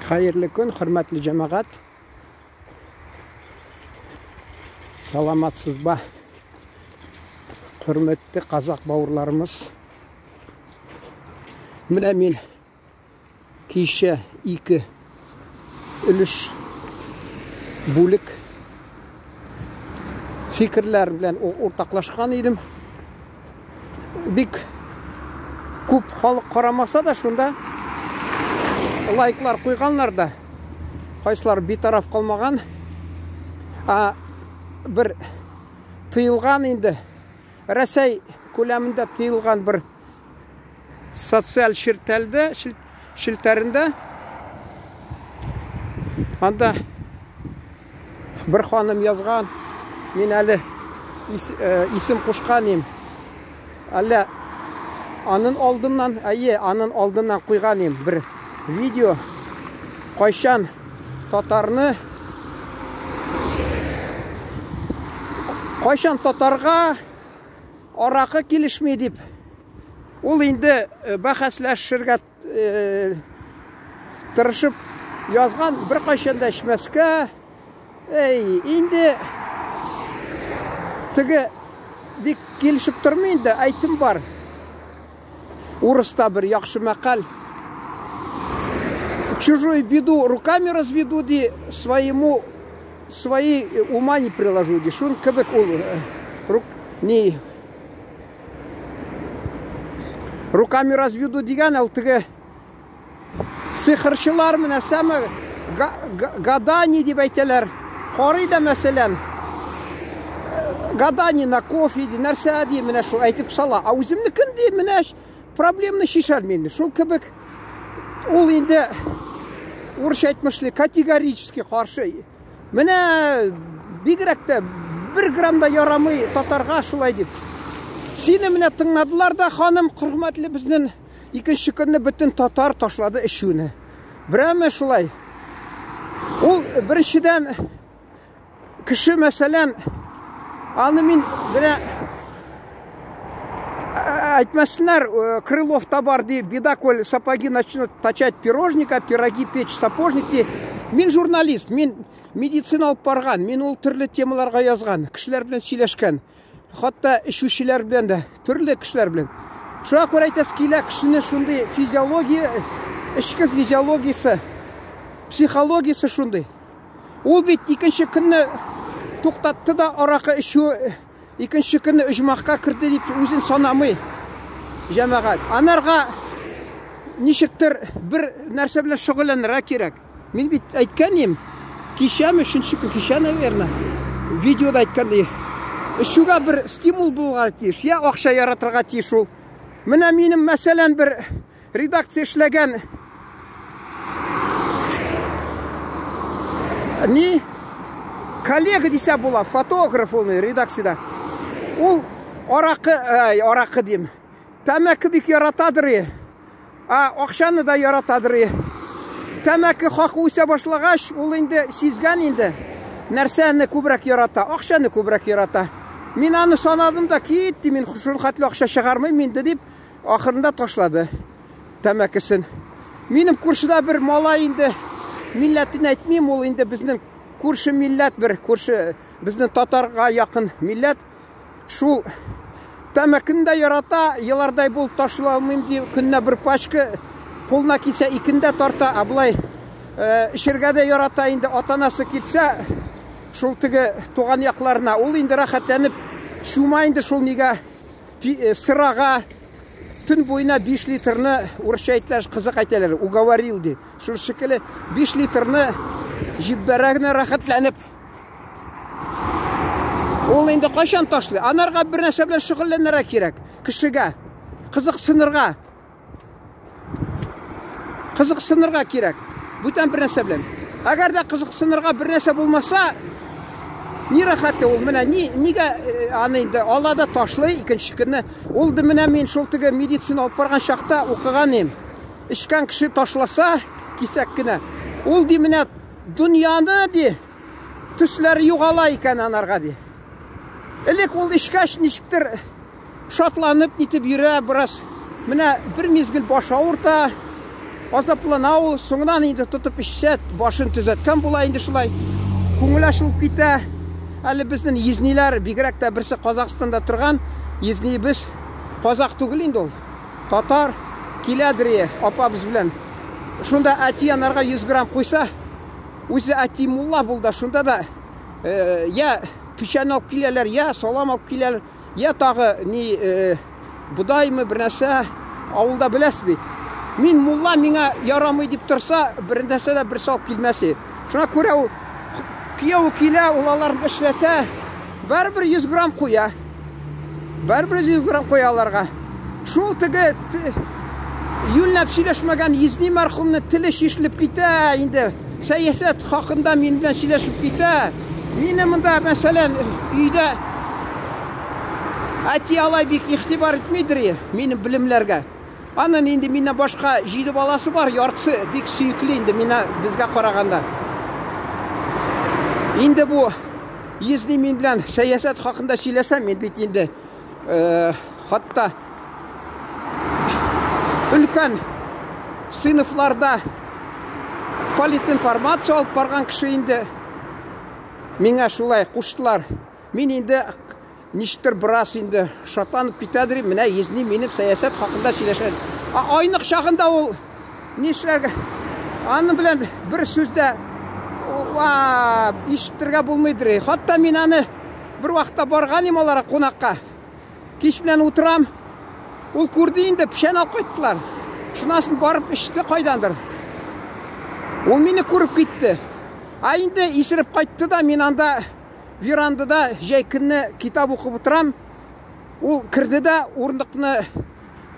Hayırlı gün, hürmetli cemaat. Salamatsız ba. Hürmetli Kazak bavurlarımız. Mine men kişi iki ülüş bulik fikirler bilen ortaklaşkan idim. Bik kup halk karamasa da şunda like'lar koyganlar da kaysalar bir taraf kalmagan. Bir tıyılgan indi. Resey kuleminde tıyılgan bir sosyal şilterinde anda bir hanım yazgan, men ali isim koşkanım. Ali anın aldından koyganım bir video. Koyşan Tatarga arakı kilişmey dip. Ol indi bahaslaşırga tırışıp yazgan bir kaşanda içmeske. Indi tigi dik kilişip durmaydı, aytım var. Урыста bir yaxşı makal. Чужую беду руками разведу, ди свои ума не приложу, ди шун кебек руками разведу диган алтыгы сихырчылар менә сәме гадани дип әйтәләр. Карый да мәсәлән гадани на кофе ди нәрсә ди менә шул әйтеп сала. Үземнекен ди менә проблемны шишәлмәйди. Шул кебек ул инде урыс әйтмешле категорически каршы. Менә бигрәк тә 1 грамм да ярамый татарга шулай дип. Сине менә тыңладылар да, ханым, хөрмәтле безнең икенче көнне бөтен татар ташлады эшүне. Берәме шулай. Ул беренчедән кеше мәсәлән аны мин менә әйтмәсеннәр, Крыловта бар ди, бедаколь сапоги начнут точать пирожника, пироги печь сапожники. Мин журналист, мин медицина алып барган, мин ул төрле темаларга язган, кешеләр белән сөйләшкән. Хатта эшүчеләр белән дә, төрле кешеләр белән. Шуңа күрә әйтәс килә, кешенең шундый физиология, эчке физиологиясе, психологиясе шундый. Ул бит икенче көнне туктатты да аракы эчү, икенче көнне оҗмакка кирде дип үзен санамый. Җәмәгать, анарга ничектер бер нәрсә белән шөгыльләнергә кирәк. Мин бит әйткәнем, кичәме, кичә, наверное, видеода әйткән ди. Шуга бер стимул булырга тиеш, я акча яратырга тиеш ул. Менә минем мәсәлән бер редакция эшләгән коллега дисә була, фотограф ул редакциядә. Ул аракы дим. Тәмәке бик яратадыр. Акчаны да яратадыр. Тәмәке хакы үсә башлагач, ул инде сизгән инде. Нәрсәне күбрәк ярата, акчаны күбрәк ярата. Мин аны санадым да китте, мин шул хәтле акча чыгармыйм инде дип, ахырында ташлады тәмәкесен. Минем күршедә бер малай инде, милләтен әйтмим, ул инде безнең күрше милләт, бер күрше безнең татарга якын милләт. Шул тәмәкене дә ярата, еллардай булып ташлый алмыйм ди, көннә бер пачка кулына килсә икендә тарта, аблай эшергә дә ярата инде, атанасы килсә шул теге туган якларына, ул инде рәхәтләнеп шума инде шул нигә сырага төн буена 5 литрны урысча әйтәләр, кызык әйтәләр, уговорил ди. Шул шикелле 5 литрны җиббәрәгенә рәхәтләнеп ул инде кайчан ташлый? Анарга бер нәрсә белән шөгыльләнергә кирәк. Кешегә кызыксынырга кирәк. Бүтән бер нәрсә белән. Әгәр дә кызыксынырга бер нәрсә булмаса, ни рәхәте ул менә нигә аны инде алада ташлый икенче көнне. Ул да менә мин шул теге медицина алып барган чакта укыганым. Ишкән кеше ташласа кисәк кенә. Ул ди менә дөньяны ди төсләре югала икән анарга ди. Элек ул ишкәч ничектер шатланып нитеп йөрә, бераз менә бер мизгел баш авырта, азаплан ауыл, соңынан енді тұтып ішет, башын түзеткен була енді шулай. Көңіл ашылып кете. Әлі біздің езнилер, бигерәк тә бірсі Қазақстанда тұрған, езни біз Қазақ түгіл енді ол. Татар келедір апа біз білен. Шунда әти анарға 100 грамм қойса, өзі әти мулла болды. Шунда да я печен алып келелер, я салам алып келелер, я тағы не бұдаймы бір нәрсе ауылда білесіз бейт. Мен мулла меңа ярамай деп тұрса, біріндесе де бір салып келмесе. Шуна көре ол күйеуі келе, олаларын ішлете, бәрібір 100 грамм қоя. Бәрібір 100 грамм қоя аларға. Шул тігі юлнәп сөйлешмәгән езни мәрхумны тілі шешіліп кете, енді сәясат хақында мен білен сөйлешіп кете. Мені мұнда мәселен үйде әти алай бек ихтибар етмейдір менің білімлерге. Анын енді мені башқа жиді баласы бар, яртысы бек сүйіклі енді мені бізге қарағанда. Енді бұл езни мен білен сәясат хақында сөйлесем, мен бет енді хатта үлкен сыныфларда политинформация алып барған кіші енді меңа шулай құштылар. Мен енді ништір біраз енді шатанып кетедір, міне езни меніп саясат хақында сөйлешеді. Айнық шағында ол нешлерге аны білен бір сөзді ешіттірге болмайдыр. Хатта мен аны бір уақытта барған оларға қонаққа. Кеш білен отырам, ол көрді енді пішен алып қойттылар. Шынасын барып ішті қайдандыр. Ол мені көріп кетті. Айында есіріп қайтты да, мен анда верандада жай күнні китап оқып отырам. Ол кірді да, орындықны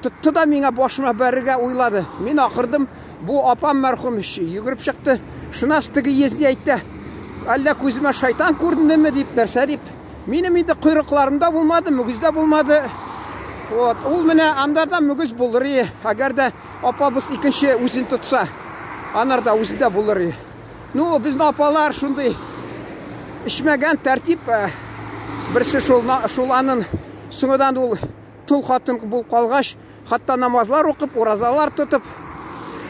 тұтты да меңа башыма бәріге ойлады. Мен ақырдым, бұл апам мәрхум жүгіріп шықты. Шынастығы езді айтты. Әлі көзіме шайтан көрдіңді ме deyip нәрсе deyip. Менің енді құйрықларымда болмады, мүгізде болмады. Ол міне андарда мүгіз болыр. Әгерде апа біз екінші өзін тұтса, анарда өзінде болыр. Ну, біздің апалар шундай ішмеген тәртип, бірші шоланын сұңыдан ол тұл қатын бұл қалғаш, хатта намазлар оқып, оразалар тұтып,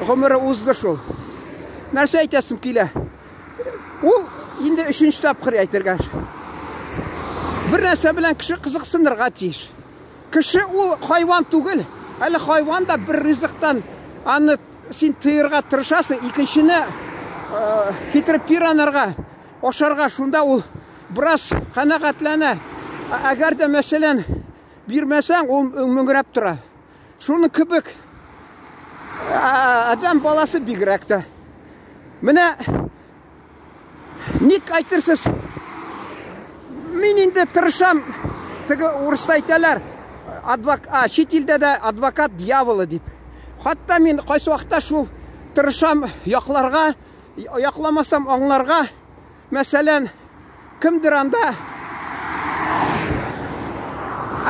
ғұмыры ұзды шол. Нәрсе айтасым келе. Ол енді үшінші тапқыр айтырға. Бір нәрсе білен кіші қызықсындырға тиіш. Кіші ол хайван түгіл. Әлі хайван да бір ризықтан аны сен тыйырға тырышасың, екіншіні кетіріп пиранарға, ошарға шунда ол біраз қанағатләні. Әгерде мәселен бермесең, ол мүңіреп тұра. Шуны күбік адам баласы бигірәкті. Міне ник айтырсыз, мен енді тұрышам, тігі орыста айталар, шетелде де адвокат дьяволы деп. Хатта мен қайсы уақытта шул тұрышам яқларға, яқламасам аңларға, мәселен, кімдір анда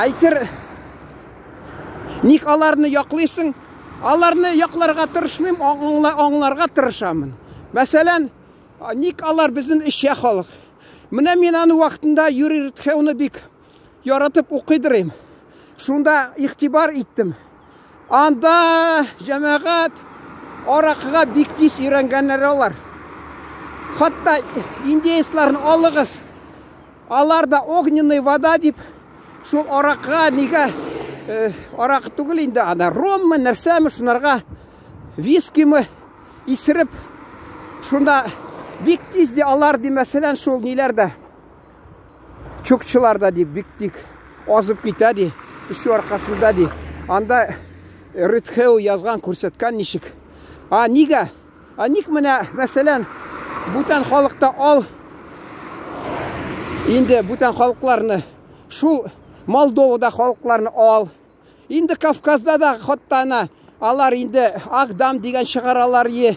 айтыр, ник аларыны яқлайсың, аларыны яқларға тұрышмайым, аңларға тұрышамын. Мәселен, ник алар біздің іше халық. Міне мен аны уақытында Юрий Рытхеуны бек яратып оқидырым. Шунда иқтибар еттім. Анда жәмәғат арақыға бектес үйренгенлер олар. Хатта индейсларын алығыз. Аларда огненный вода деп, шул арақыға неге арақы түгіл енді ана роммы, нәрсәмі шунарға вискімі исіріп, шунда бектес де алар де мәселен шул нелерді чөкчіларда де бектик азып кетеді, үші арқасында де. Анда Рытхеу yazған көрсеткен нешік. Неге? Ник міне мәселен бұтан халықта ал, енді бұтан халықларыны, шул Молдовада халықларыны ал, енді Кавказда да хоттана алар енді Ағдам деген шығаралар е,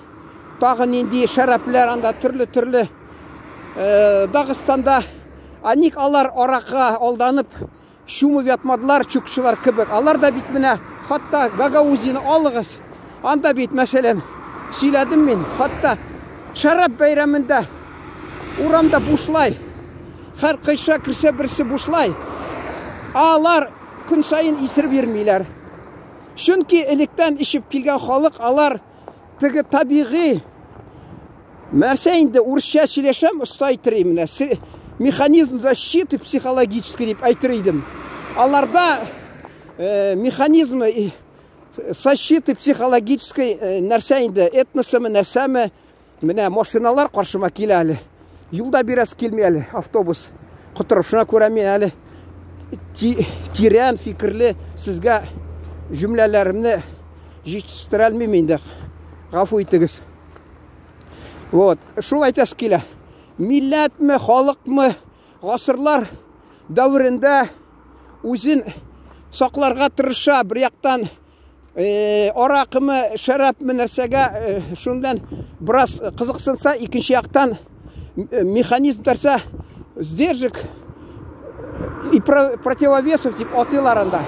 тағын енді шәрәплер анда түрлі Дағыстанда. Ник алар араққа алданып, шумып ятмадылар, чүкшілер кібік. Алар да бит міне, хатта Гагаузины алығыз. Анда бит мәселен сөйледім мен, хатта шәрәп бәйрәмінде урамда бұшлай, қар қайша кірсе бірсі бұшлай. Алар күн сайын исір бермейлер. Шүнки еліктен ішіп келген халық, алар тігі табиғи нәрсе енді орысша сөйлесем ұстай тіреймін. Механизм защиты психологический деп айтырайдым. Аларда механизмы защиты психологической нәрсе енді этносымы нәрсәмі міне машиналар қаршыма келі әлі. Юлда біраз келмелі автобус құтырып шына көремен әлі тирен фикірлі сізге жүмлелерімні жетістіре әлмеймін енді ғафу етіңіз. Вот, шул айтасы келі. Милләтме, халықмы, ғасырлар дәуірінде өзін сақларға тырыша, бір яқтан арақымы, шәрәпмі нәрсеге шундан біраз қызықсынса, екінші яқтан механизм тәрсе сдержек и противовесов деп атыларында.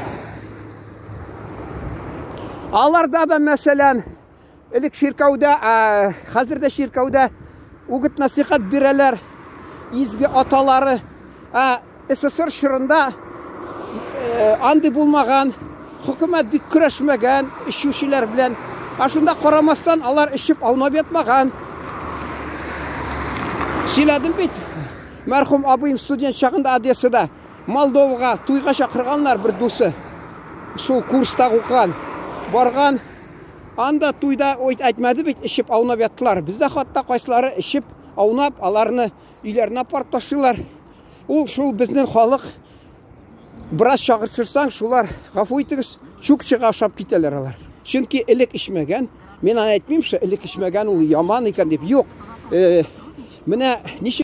Аларда да мәселен Элек ширкауда, қазірде ширкауда үгіт насихат берелер, изгі аталары, СССР шырында анды болмаған, хүкімет бик күрешмеген, ішушілер білен. Ашында қарамастан алар ішіп аунап етмаған. Сөйледім бейт. Мәрхум абыйым студент шағында Одессада Молдоваға туйға шақырғанлар бір досы. Сол курста оқыған, барған. Анда туйда айтмады бейт, ішіп аунап еттілар. Бізде қатта қайсылары ішіп аунап, аларыны үйлеріне апарып ташылар. Ол шул біздің халық біраз шағыртшырсаң, шулар ғафу етіңіз, чүк-чыға ашап кетелер алар. Чүнки ілік ішмеген, мен айтмаймшы, ілік ішмеген ол яман екен деп. Yok. Міне неше